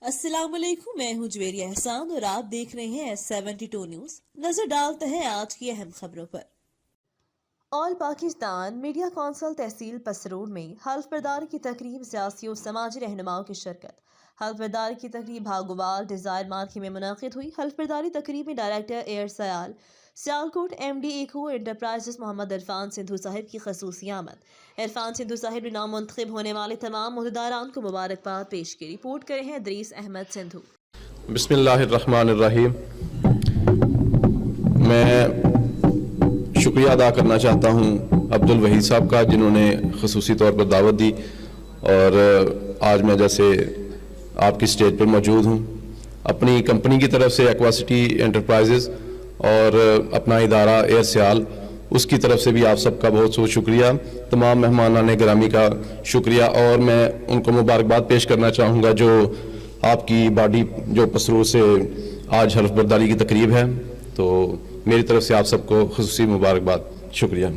अस्सलामुअलैकुम, मैं हूं जवेरिया एहसान और आप देख रहे हैं S72 न्यूज। नजर डालते हैं आज की अहम खबरों पर। ऑल पाकिस्तान मीडिया कौंसिल तहसील पसरूर में हल्फ बर्दारी की तकरीब सियासी और समाजी रहनुमाओं की शिरकत। हल्फ बर्दारी की तकरीब भागोवाल डिजायर मार्के में मुनाकिद हुई। हल्फ बर्दारी तकरीब में director Air Sial Sialkot MD Eco Enterprises Mohammad Irfan Sindhu Sahib की खसूसी आमद। इरफान सिंधु साहिब ने नामुंतखब होने वाले तमाम मुहद्देदारान को मुबारकबाद पेश की। रिपोर्ट करे हैं दरीस अहमद सिंधु। बिस्मिल्लाहिर्रहमानिर्रहीम। मैं शुक्रिया अदा करना चाहता हूँ अब्दुल वहीद साहब का, जिन्होंने खसूसी तौर पर दावत दी और आज मैं जैसे आपकी स्टेज पर मौजूद हूँ। अपनी कंपनी की तरफ से एक्वासिटी एंटरप्राइजेस और अपना इदारा एयर सियाल, उसकी तरफ से भी आप सबका बहुत बहुत शुक्रिया। तमाम मेहमानान गिरामी का शुक्रिया और मैं उनको मुबारकबाद पेश करना चाहूँगा जो आपकी बॉडी जो पसरूर से आज हल्फ बर्दारी की तकरीब है। तो मेरी तरफ से आप सबको खुसूसी मुबारकबाद, शुक्रिया।